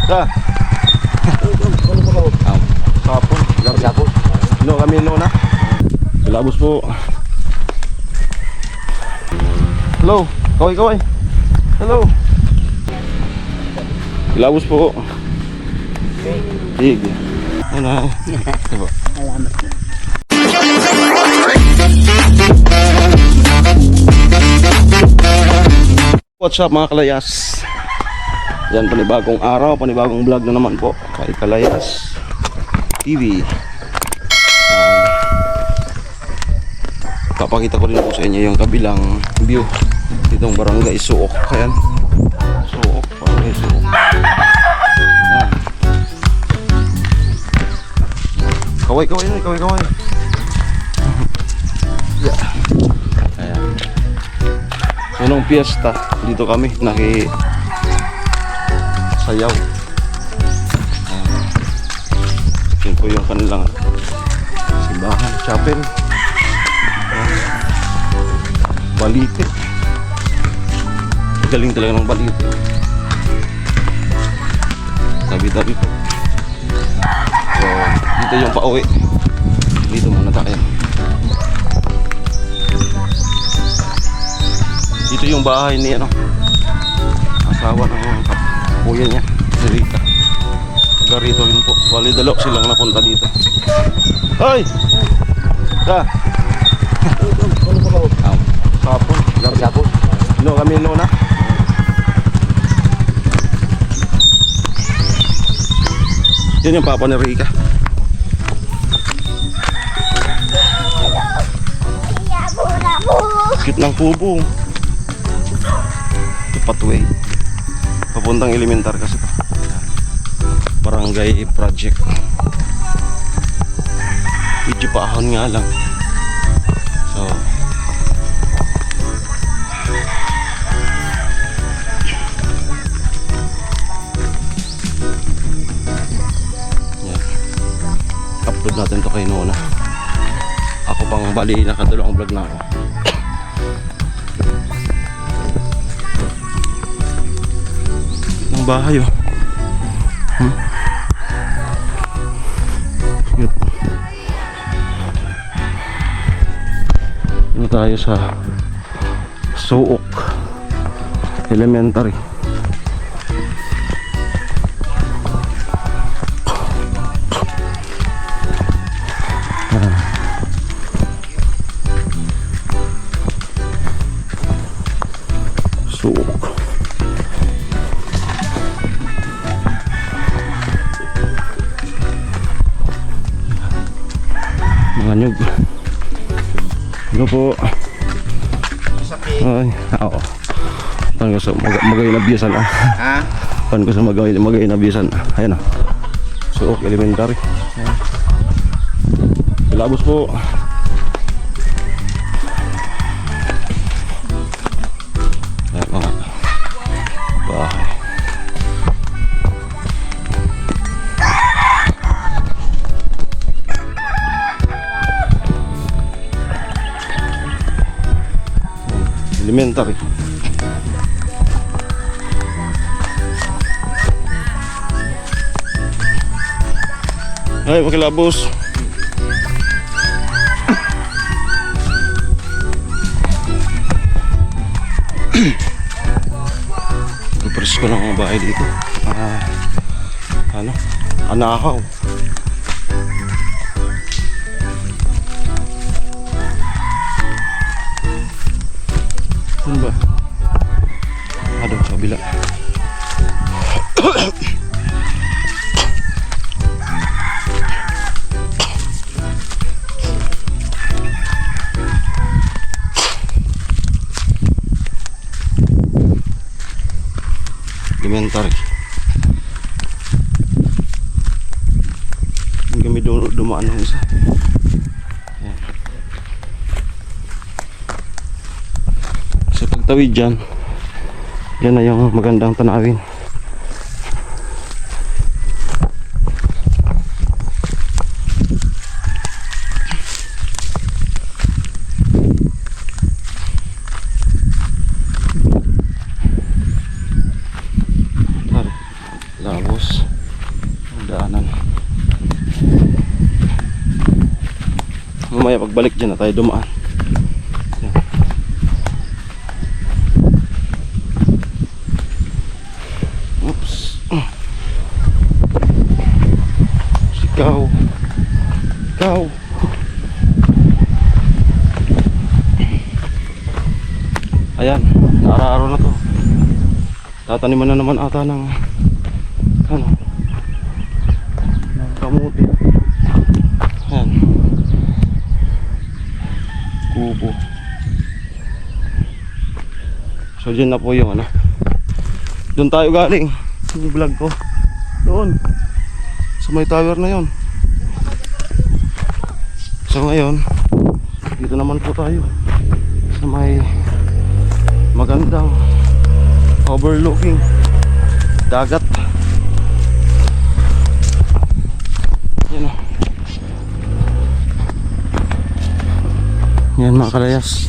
Da. Sapon. Sapon. No kami no na. Labos po. Hello. Kaway. Hello. Labos po. Sige. Ano? Salamat. What's up mga kalayas? Yan, panibagong araw, panibagong vlog na naman po kay Kalayas TV. Papakita ko rin po sa inyo yung kabilang view ditong barangay Suok. Ayan, Suok, barangay Suok. Ayan. Kaway. Yeah. Ayan. So nung piyesta dito kami sayaw. Yun po yung kanilang simbahan, chapel. Balite. Galing talaga ng balite. Tabi-tabi po. So dito yung pauwi. Dito muna tayo. Dito yung bahay ni asawa ng kuya niya, si Rita. Taga rito rin po. Bali dalaw silang napunta dito. Hoy! Da! Sapon. Sapon. No kami no na. Yan yung papa ni Rika. Cute ng pubo. Ito pathway. Papuntang elementar kasi ito. Barangay project. Medyo paahon nga lang. So yeah. Upload natin to kay Nona. Ako pang bali nakadalawang vlog na ako. Ng bahay oh. Yun. Dito tayo sa Suok Elementary. Suok. Mga nyug. Ito po. Ay, oo. Pan ko sa magay na biyasan ah. Ha? Pan ko sa magay na biyasan. Ayan ah. Suok Elementary. Ayan. Labos po. Ayan mga bahay. Elementary. Ay, makilabos. Presko ng mga bahay dito. Anakaw. Ano ba? Aduh, sa kabila. Elementary. Hindi kami dumaan ng isa. Ayan. Sa pagtawid dyan, yan na yung magandang tanawin. Tapos daanan. Mamaya pagbalik dyan na tayo dumaan. Yan. Oops. Ikaw. Ikaw. Ayan, naaraw na to. Tataniman na naman ata ng ano, ng kamuti. Ayan, kubo. So dyan na po yung ano, doon tayo galing yung vlog ko doon sa may tower na yon. So ngayon dito naman po tayo sa may magandang overlooking dagat. Yan o. Yan mga kalayas.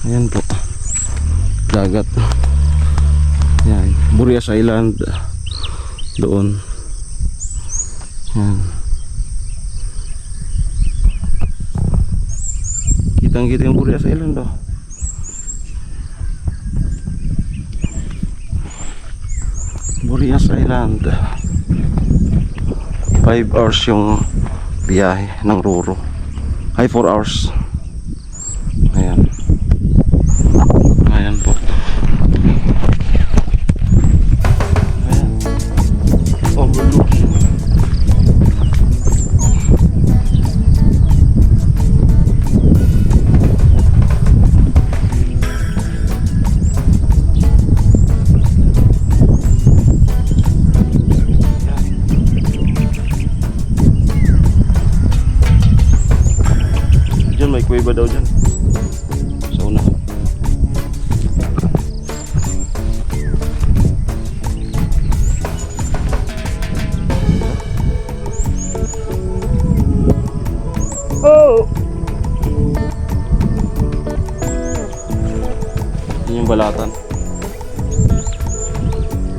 Ayan po, dagat. Yan, Burias Island doon. Yan. Kitang-kita yung Burias Island oh. Burias Island. 5 hours yung biyahe ng Roro. Ay 4 hours. Ayan. Ayan po. Ayan. Overlook. Diyan may kuweba daw dyan sa unahan. Oh! Yan yung balatan.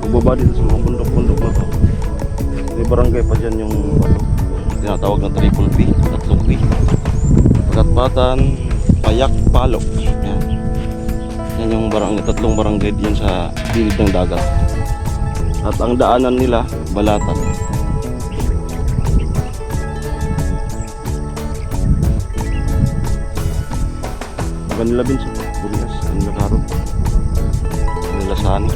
Bubaba dito sa mga bundok-bundok na to. May barangay pa dyan yung ano, tinatawag na triple P, tatlong P. Pagkatpatan, Payak, Palok. Yan. Yan yung barangay, tatlong barangay diyan sa gilid ng dagat. At ang daanan nila, Balatan. Manila Binso, Burias, Manila Caro, Manila Sani.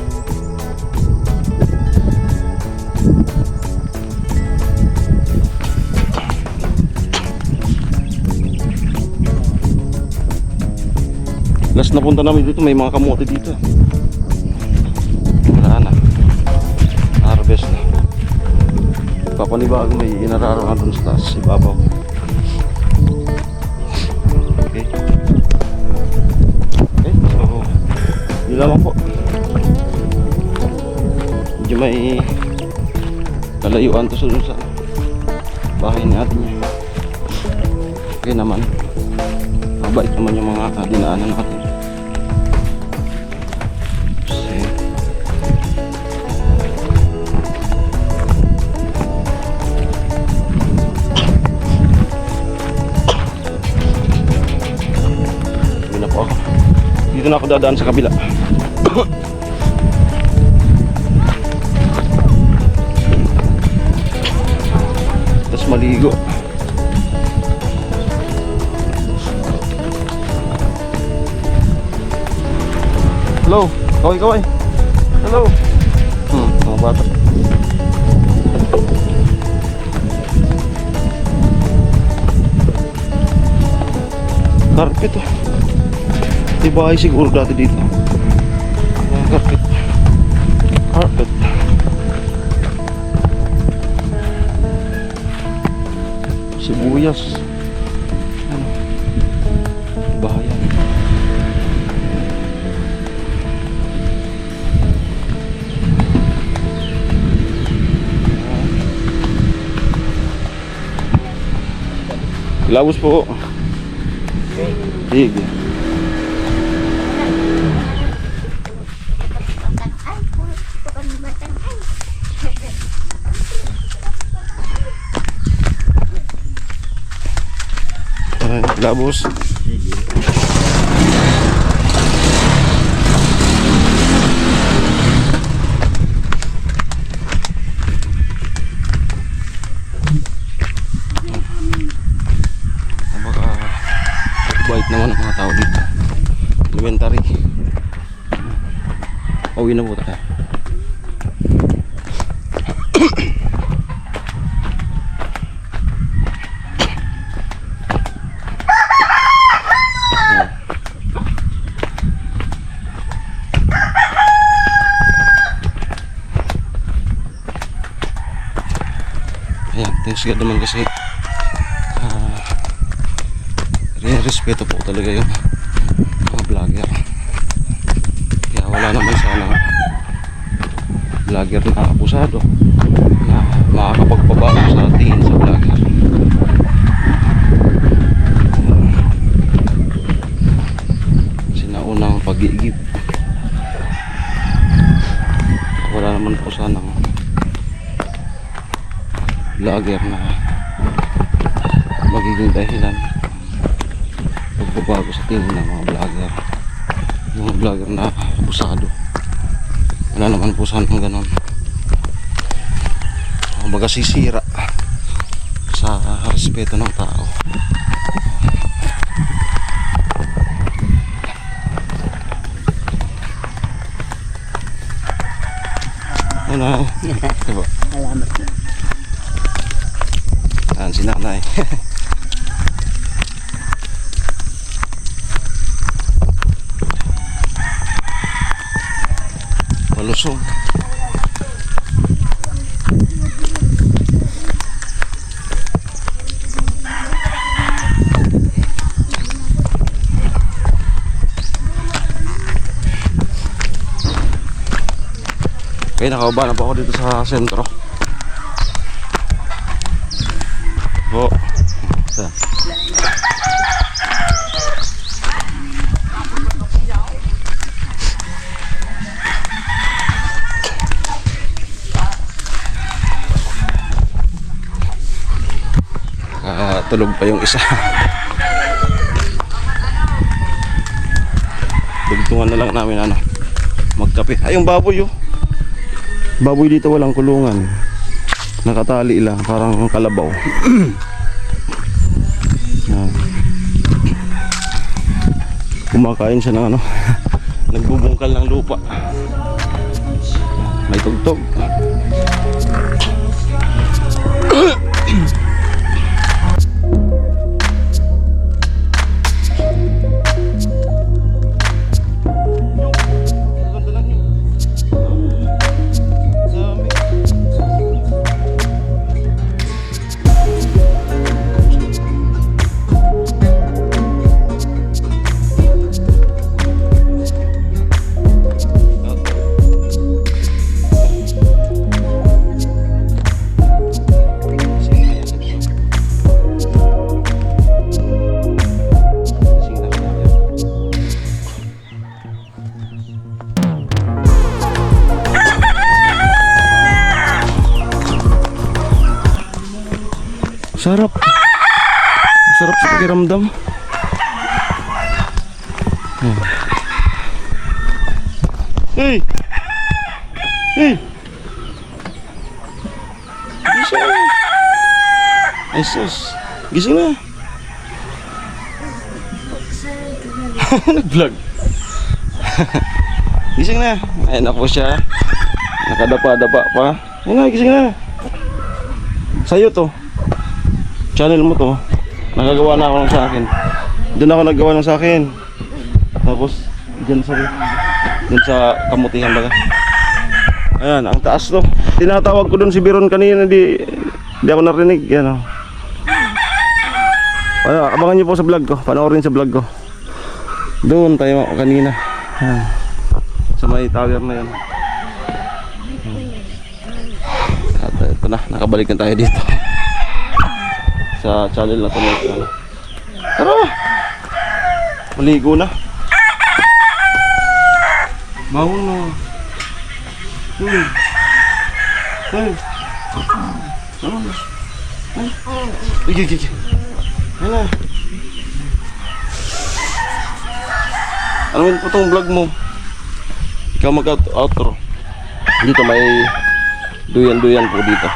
Last na punta namin dito, may mga kamote dito. Wala na. Harvest na. Papanibago may inararangan dun sa taas, ibabaw. Okay. Okay, so yun lamang po. Medyo may kalayuan to sunod sa bahay natin. Okay naman. Mabait naman yung mga dinaanan natin. Dito na ako dadaan sa kabila. Tapos maligo. Hello, kaway. Hello. Mga bata. Carpet oh. Bahay siguro dati dito. Carpet. Carpet. Sibuyas. Ano? Bahayan. Labos po. Sige. Labos. Bait naman ang mga tao dito. Inventory. Uwi na po tayo. Ayan, thanks God naman kasi respeto po talaga yung mga vlogger. Kaya wala naman sana vlogger na abusado na makakapagpabago sa tingin sa vlogger. Sinaunang pag-iigib. Wala naman po sana vlogger na magiging dahilan pagbabago sa tingin ng mga vlogger. Yung vlogger na abusado, wala naman po sana ng ganon. Magasisira sa respeto ng tao. Ano? Diba? Salamat. Ayan si nanay. Malusog. Okay, nakababa na po ako dito sa sentro. Oh. Sa. Tulog pa yung isa. Dugtungan na lang namin magkape. Ay, yung baboy oh. Baboy dito walang kulungan. Nakatali lang, parang kalabaw. Kumakain siya ng nagbubungkal ng lupa. May tugtog. Sarap. Sarap sa pakiramdam. Hey! Hey! Gising na. Ay sus. Gising na. Nag-vlog. Gising na. Ayun na po siya. Nakadapa-dapa pa. Ayun na, gising na. Sa'yo to. Channel mo to. Nagagawa na ako ng sa akin. Doon ako naggawa ng sa akin. Tapos dyan sa kamutihan baga. Ayan, ang taas to. Tinatawag ko doon si Biron kanina, di ako narinig. Yan, abangan niyo po sa vlog ko. Panoorin sa vlog ko. Doon tayo kanina. Ayan. Sa may tower na yan. At ito na, nakabalik na tayo dito. sa channel na to. Tara! Maligo na. Bangon na. Gigi. Ano? Ano yun po itong vlog mo? Ikaw mag-outro. Dito may duyan-duyan po dito.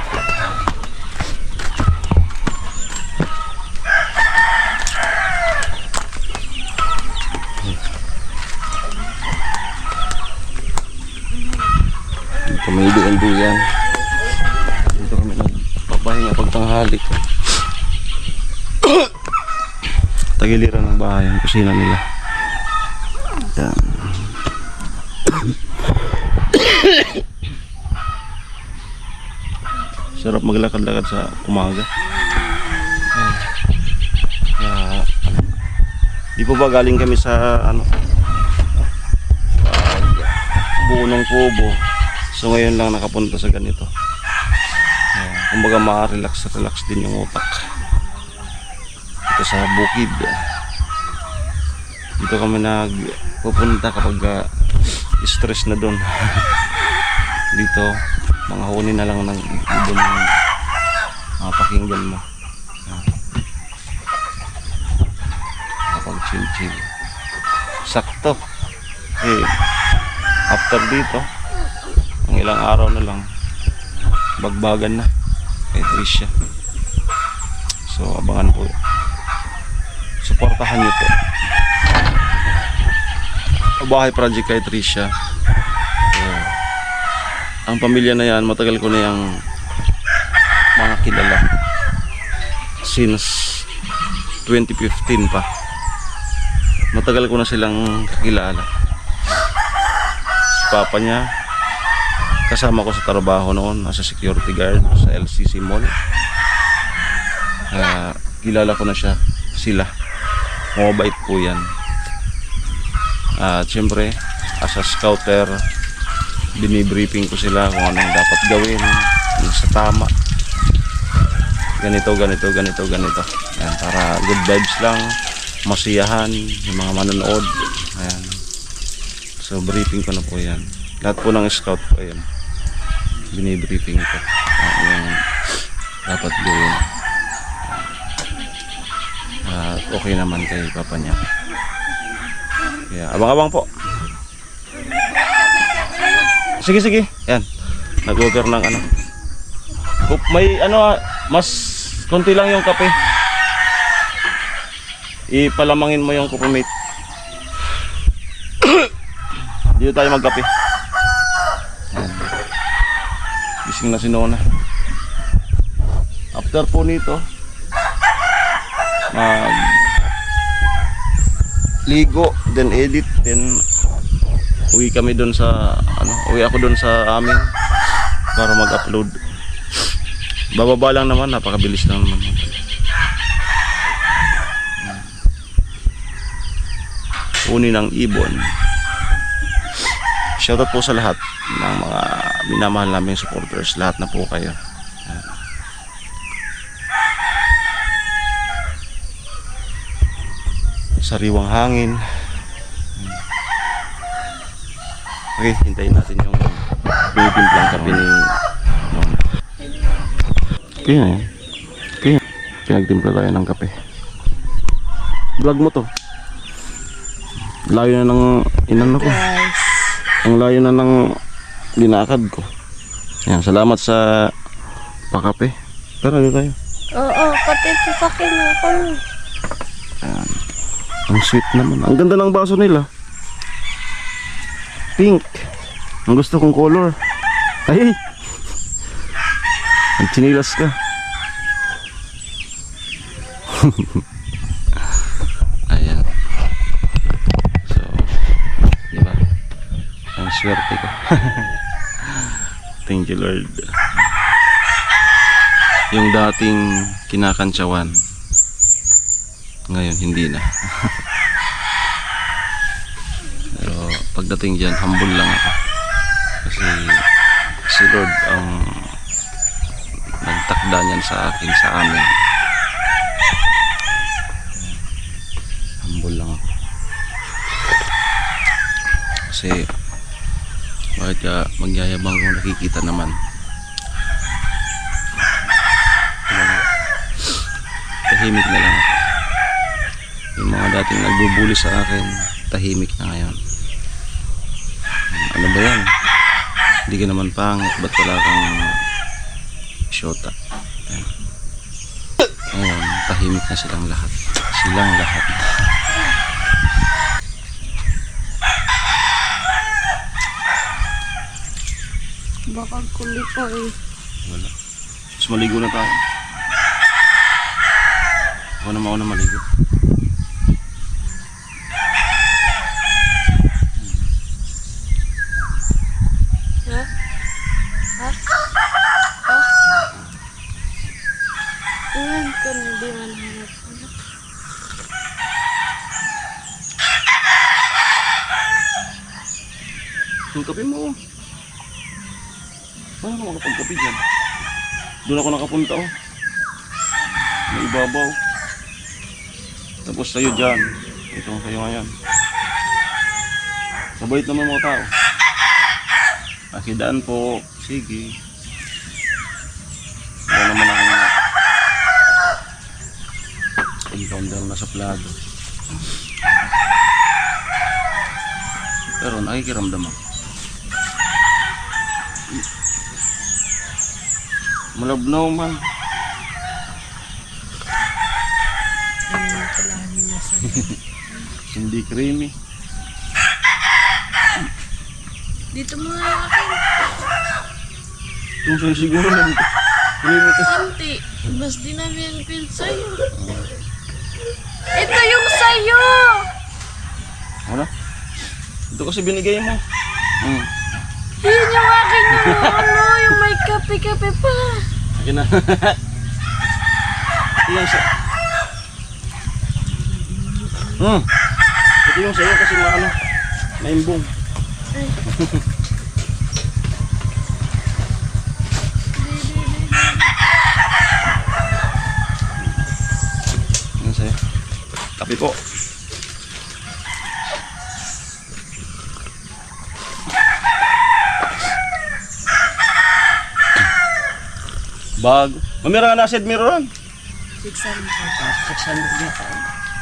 Dito may duyan-duyan. Dito kami nagpapahinga pagtanghali. Tagiliran ng bahay ang kusina nila. Yan. Sarap maglakad-lakad sa umaga. Di po ba galing kami sa buo ng kubo. So ngayon lang nakapunta sa ganito. Kumbaga ma-relax din yung utak. Dito sa bukid. Dito kami nagpupunta kapag stress na doon. Dito mga huni na lang ng ibon ng pakinggan mo. Kapag chill. Sakto. After dito, ang ilang araw na lang, bagbagan na kay Tricia. So abangan po. Suportahan nyo po. Bahay project kay Tricia. Ang pamilya na yan, matagal ko na yung mga kilala. Since 2015 pa. Matagal ko na silang kakilala. Si Papa niya, kasama ko sa trabaho noon as a security guard sa LCC Mall. Kilala ko na sila. Mabait po yan. At syempre, as a scouter, binibriefing ko sila kung anong dapat gawin, ano sa tama. Ganito. Ayan, para good vibes lang, masiyahan yung mga manonood. Ayan. So briefing ko na po yan. Lahat po ng scout po yan. Binibriefing ko yung dapat gawin. At okay naman kay Papa niya. Kaya abang-abang po. Sige. Yan. Nag-over ng may mas konti lang yung kape. Ipalamangin mo yung kupamate. Dito tayo magkape. Yan. Gising na si Nona. After po nito, ligo, then edit, then uwi kami doon sa uwi ako doon sa amin para mag-upload. Bababa lang naman, napakabilis lang naman. Uni ng ibon. Shoutout po sa lahat ng mga minamahal naming supporters, lahat na po kayo. Sariwang hangin. Okay, hintayin natin yung pinitimplang kape ni Nona. Kaya pinagtimpla tayo ng kape. Vlog mo to. Layo na ng inano ko. Ang layo na ng linakad ko. Yan, salamat sa pakape. Tara, dito tayo. Oo, pati sa akin ako. Ayan. Ang sweet naman. Ang ganda ng baso nila. Pink. Ang gusto kong color. Ay! Nagchinilas ka. Ayan. So, diba? Ang swerte ko. Thank you, Lord. Yung dating kinakantsawan, ngayon hindi na. Pero pagdating dyan, humble lang ako. Kasi si Lord ang nagtakda niyan sa akin, sa amin. Kasi bakit ka magyayabang kung nakikita naman. Tahimik na lang ako. Yung mga dating nagbubuli sa akin, tahimik na ngayon. Ano ba yan? Hindi ka naman pangit, ba't wala kang syota? Ngayon, tahimik na silang lahat. Silang lahat. Baka kulit pa eh. Wala. Mas maligo na tayo. Ako na mauna maligo. Ha? Ha? Ha? Ilan ka na di man hanap. Yung kape mo. Paano ako nakapagkape dyan? Doon ako nakapunta oh. May ibabaw. Tapos sa'yo dyan. Ito ang sa'yo ngayon. Mabait naman mga tao. Akidaan po. Sige. Wala naman akong encounter na sa plado. Pero nakikiramdam ako. Malabnaw man. Hindi creamy. Dito mo nga yung akin. Tusang siguro lang. Creamy ka. Kanti. Mas di namin yung pin sa'yo. Ito yung sa'yo! Ano? Ito kasi binigay mo. Yun yung akin yung ano, yung may kape-kape pa. Akin na. Ito yung sa... Ito yung sa'yo kasi maano. Maimbong. Yan sa'yo. Kape po. Bago. Mamira nga na acid mirror ron. 600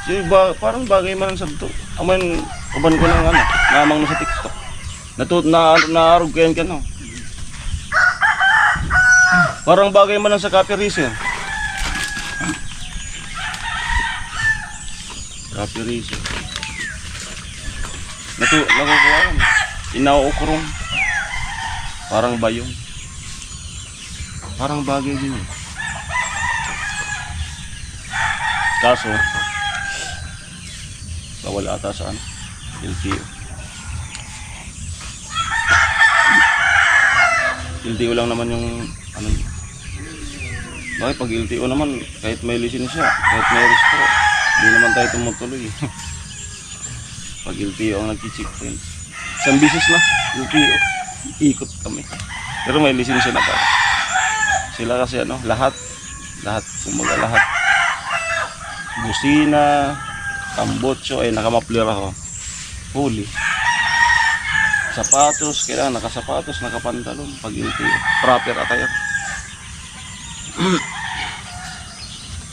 dito. Parang bagay man ang sabto. Aman, uban ko ng ano, namang na sa TikTok. Naarog ko yan ka no. Parang bagay man ang sa copy reason. Copy reason. Nakukuha yan. Inauukrong. Parang bayong. Parang bagay din eh. Kaso, bawal ata sa ano, LTO. LTO lang naman yung ano. Bakit pag LTO naman, kahit may lisensya, kahit may restro, hindi naman tayo tumutuloy. Pag LTO ang nag-checkpoint. Isang bisis na, LTO. Ikot kami. Pero may lisensya na tayo. Sila kasi ano, lahat, kumaga lahat. Busina, tambotso, ay nakamapler ako. Huli. Sapatos, kailangan nakasapatos, nakapantalon. Pag LTO, proper attire.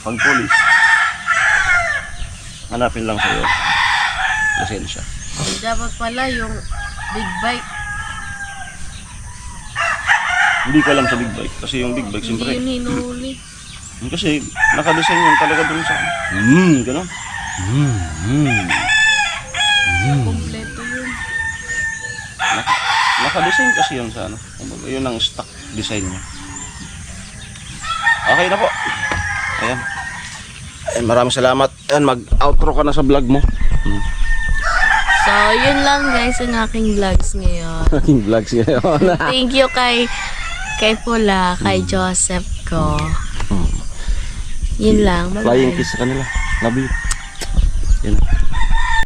Pag police, hanapin lang sa'yo lisensya. Dapat pala yung big bike. Hindi ka lang sa big bike kasi yung big bike Hindi siyempre yun hinuhuli. kasi nakadesign yun talaga dun sa gano'n. Kompleto yun. Nakadesign kasi yun sa ano. Kumbaga, yun ang stock design niya. Okay na po. Ayan. Ayan, maraming salamat. Ayan, mag-outro ka na sa vlog mo. So, yun lang guys ang aking vlogs ngayon. Aking vlogs ngayon. Thank you kay Pula, kay Joseph ko. Yun lang. Bye-bye. Flying kiss sa kanila. Love you. Yan.